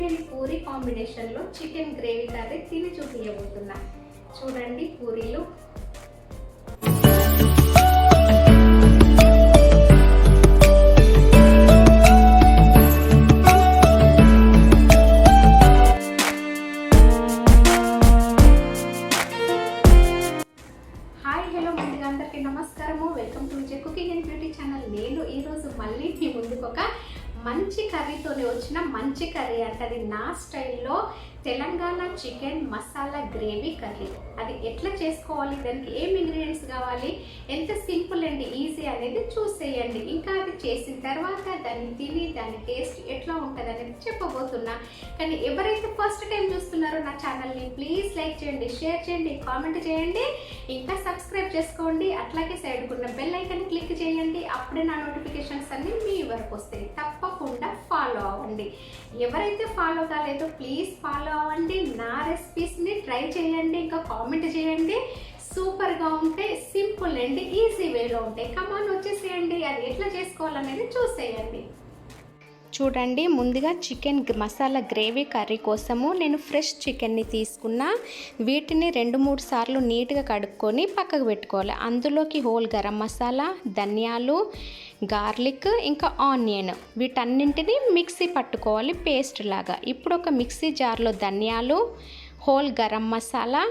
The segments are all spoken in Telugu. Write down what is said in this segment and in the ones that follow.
నేను పూరి కాంబినేషన్లో చికెన్ గ్రేవీ కర్రీ తిని చూపించబోతున్నా. చూడండి పూరీలు. హాయ్ హలో ముందుగా అందరికీ నమస్కారము. Welcome to Vijay cooking and beauty channel. నేను ఈరోజు మళ్ళీ మీ ముందుకు ఒక మంచి కర్రీతోనే వచ్చిన. మంచి కర్రీ అంటే అది నా స్టైల్లో Telangana chicken masala gravy curry. అది ఎట్లా చేసుకోవాలి, దానికి ఏం ఇంగ్రీడియంట్స్ కావాలి, ఎంత సింపుల్ అండ్ ఈజీ అనేది చూసేయండి. ఇంకా అది చేసిన తర్వాత దాన్ని తిని దాని టేస్ట్ ఎట్లా ఉంటుంది అనేది చెప్పబోతున్నా. కానీ ఎవరైతే ఫస్ట్ టైం చూస్తున్నారో నా ఛానల్ని ప్లీజ్ లైక్ చేయండి, షేర్ చేయండి, కామెంట్ చేయండి, ఇంకా సబ్స్క్రైబ్ చేసుకోండి. అట్లాగే సైడ్కున్న బెల్ ఐకాన్ క్లిక్ చేయండి. అప్పుడే నా నోటిఫికేషన్స్ అన్నీ మీ వరకు వస్తాయి. తప్పకుండా ఫాలో అవ్వండి. ఎవరైతే ఫాలో కాలేదో ప్లీజ్ ఫాలో అవ్వండి. నా రెసిపీస్ని ట్రై చేయండి, ఇంకా కామెంట్ చేయండి. సూపర్గా ఉంటాయి, సింపుల్ అండ్ ఈజీ వేలో ఉంటాయి. కమాన్ వచ్చేసేయండి. అది ఎట్లా చేసుకోవాలనేది చూసేయండి. చూడండి, ముందుగా చికెన్ మసాలా గ్రేవీ కర్రీ కోసము నేను ఫ్రెష్ చికెన్ని తీసుకున్న. వీటిని 2-3 సార్లు నీట్గా కడుక్కొని పక్కకు పెట్టుకోవాలి. అందులోకి హోల్ గరం మసాలా, ధనియాలు, గార్లిక్, ఇంకా ఆనియన్ వీటన్నింటినీ మిక్సీ పట్టుకోవాలి పేస్ట్ లాగా. ఇప్పుడు ఒక మిక్సీ జార్లో ధనియాలు, హోల్ గరం మసాలా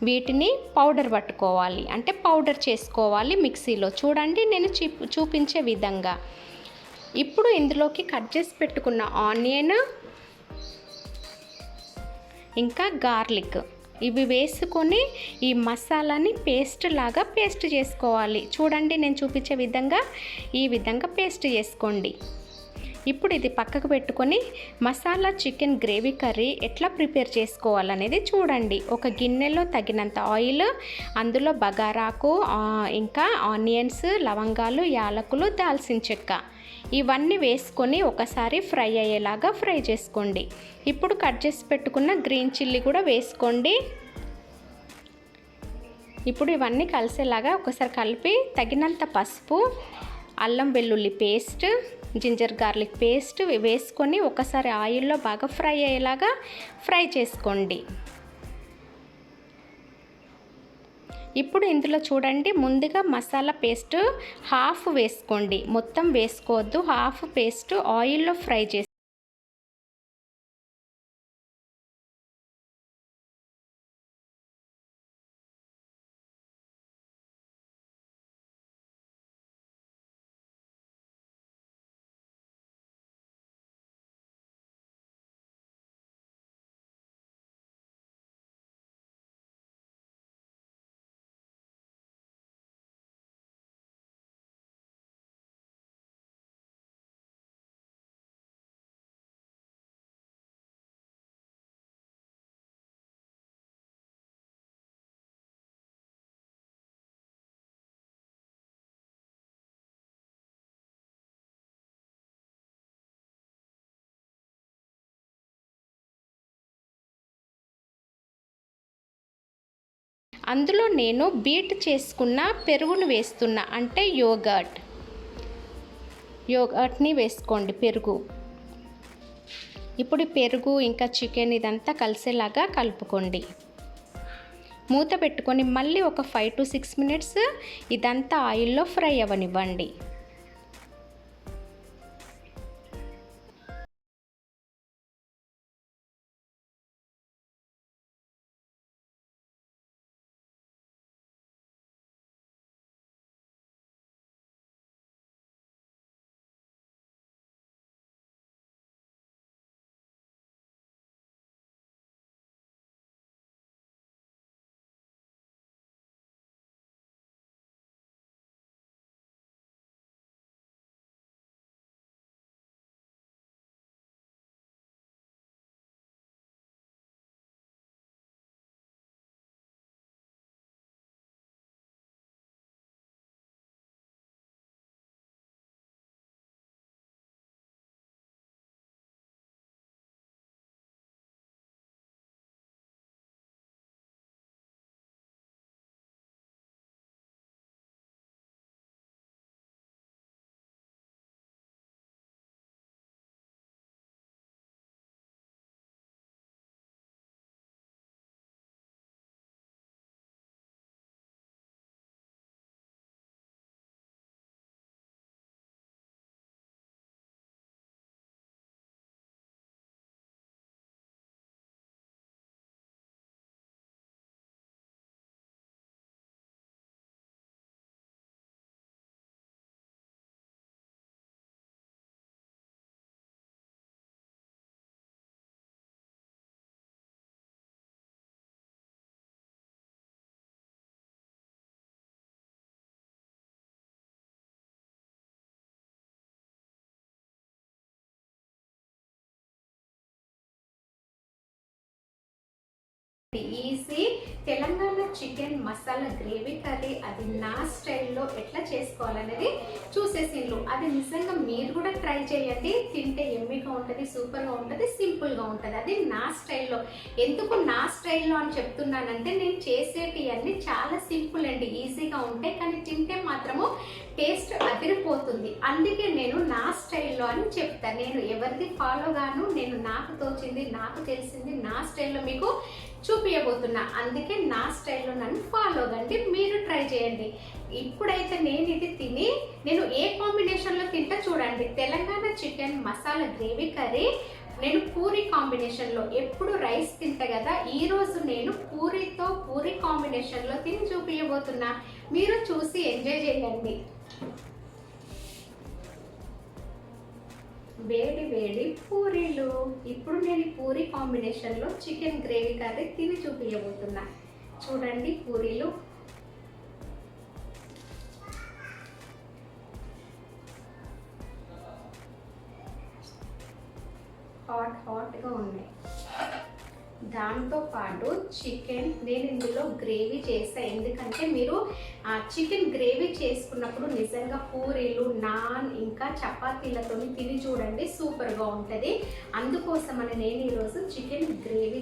వీటిని పౌడర్ పట్టుకోవాలి, అంటే పౌడర్ చేసుకోవాలి మిక్సీలో. చూడండి నేను చూపించే విధంగా. ఇప్పుడు ఇందులోకి కట్ చేసి పెట్టుకున్న ఆనియన్ ఇంకా గార్లిక్ ఇవి వేసుకొని ఈ మసాలాని పేస్ట్ చేసుకోవాలి. చూడండి నేను చూపించే విధంగా ఈ విధంగా పేస్ట్ చేసుకోండి. ఇప్పుడు ఇది పక్కకు పెట్టుకొని మసాలా చికెన్ గ్రేవీ కర్రీ ఎట్లా ప్రిపేర్ చేసుకోవాలనేది చూడండి. ఒక గిన్నెలో తగినంత ఆయిల్, అందులో బగారాకు, ఇంకా ఆనియన్స్, లవంగాలు, యాలకులు, దాల్చిన చెక్క ఇవన్నీ వేసుకొని ఒకసారి ఫ్రై అయ్యేలాగా ఫ్రై చేసుకోండి. ఇప్పుడు కట్ చేసి పెట్టుకున్న గ్రీన్ చిల్లీ కూడా వేసుకోండి. ఇప్పుడు ఇవన్నీ కలిసేలాగా ఒకసారి కలిపి తగినంత పసుపు, అల్లం వెల్లుల్లి పేస్ట్, జింజర్ గార్లిక్ పేస్ట్ వేసుకొని ఒకసారి ఆయిల్లో బాగా ఫ్రై అయ్యేలాగా ఫ్రై చేసుకోండి. ఇప్పుడు ఇందులో చూడండి, ముందుగా మసాలా పేస్ట్ హాఫ్ వేసుకోండి, మొత్తం వేసుకోవద్దు. హాఫ్ పేస్ట్ ఆయిల్లో ఫ్రై చేసి అందులో నేను బీట్ చేసుకున్న పెరుగును వేస్తున్నా, అంటే యోగర్ట్ని వేసుకోండి, పెరుగు. ఇప్పుడు పెరుగు ఇంకా చికెన్ ఇదంతా కలిసేలాగా కలుపుకోండి. మూత పెట్టుకొని మళ్ళీ ఒక 5 to 6 minutes ఇదంతా ఆయిల్లో ఫ్రై అవ్వనివ్వండి. Easy Telangana chicken masala gravy curry, అది నా స్టైల్లో ఎట్లా చేసుకోవాలనేది చూసేసిండ్రు. అది నిజంగా మీరు కూడా ట్రై చేయండి. తింటే ఎమ్మిగా ఉంటుంది, సూపర్గా ఉంటుంది, సింపుల్గా ఉంటుంది. అది నా స్టైల్లో. ఎందుకు నా స్టైల్లో అని చెప్తున్నానంటే నేను చేసేటివి అన్నీ చాలా సింపుల్ అండి, ఈజీగా ఉంటాయి, కానీ తింటే మాత్రము టేస్ట్ అదిరిపోతుంది. అందుకే నేను నా స్టైల్లో అని చెప్తాను. నేను ఎవరిది ఫాలో గాను, నేను నాకు తోచింది, నాకు తెలిసింది నా స్టైల్లో మీకు చూపించబోతున్నా. అందుకే నా స్టైల్లో నన్ను ఫాలో కండి, మీరు ట్రై చేయండి. ఇప్పుడైతే నేను ఇది తిని నేను ఏ కాంబినేషన్లో తింటా చూడండి. Telangana chicken masala gravy curry నేను పూరి కాంబినేషన్లో, ఎప్పుడు రైస్ తింటా కదా, ఈరోజు నేను పూరి కాంబినేషన్లో తిని చూపించబోతున్నా. మీరు చూసి ఎంజాయ్ చేయండి. వేడి వేడి పూరీలు. ఇప్పుడు నేను పూరి కాంబినేషన్లో చికెన్ గ్రేవీ కర్రీ తిని చూపించబోతున్నా. చూడండి పూరీలు హాట్గా ఉన్నాయి. దాంతో పాటు చికెన్ నేను ఇందులో గ్రేవీ చేస్తాను. ఎందుకంటే మీరు చికెన్ గ్రేవీ చేసుకున్నప్పుడు నిజంగా పూరీలు, నాన్, ఇంకా చపాతీలతో తిని చూడండి, సూపర్గా ఉంటుంది. అందుకోసమని నేను ఈరోజు చికెన్ గ్రేవీ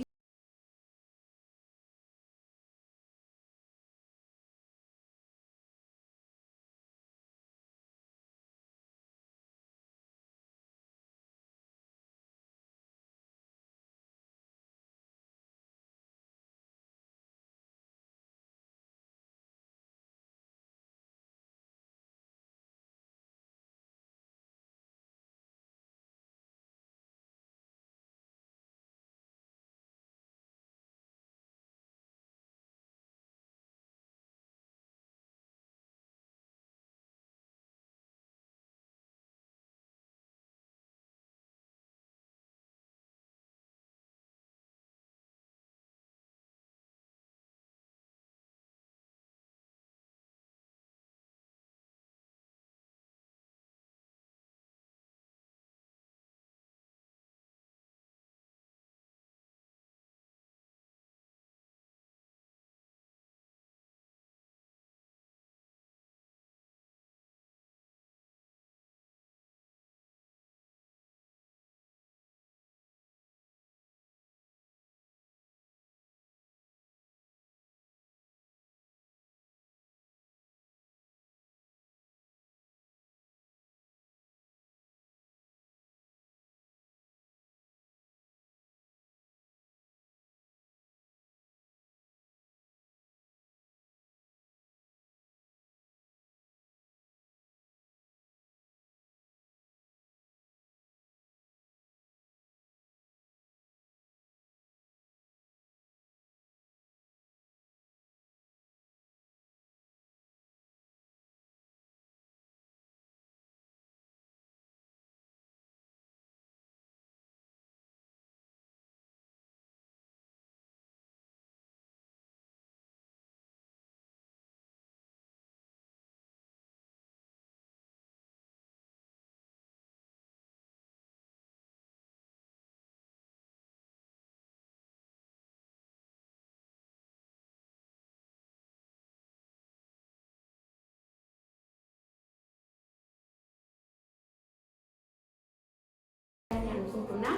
అనుకుంటున్నా.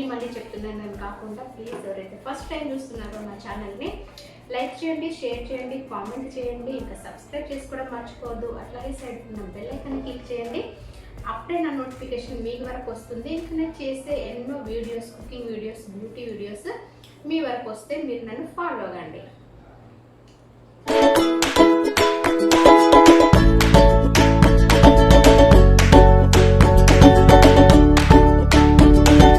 మళ్ళీ చెప్తున్నాను నేను కాకుండా, ప్లీజ్ ఎవరైతే ఫస్ట్ టైం చూస్తున్నారో నా ఛానల్ని లైక్ చేయండి, షేర్ చేయండి, కామెంట్ చేయండి, ఇంకా సబ్స్క్రైబ్ చేసుకోవడం మర్చిపోవద్దు. అట్లాగే సైడ్ ఉన్న బెల్ ఐకాన్ క్లిక్ చేయండి. అప్పుడే నా నోటిఫికేషన్ మీ వరకు వస్తుంది. ఇంకా నేను చేసే ఎన్నో videos, cooking videos, beauty videos మీ వరకు వస్తే మీరు నన్ను ఫాలో అవ్వండి.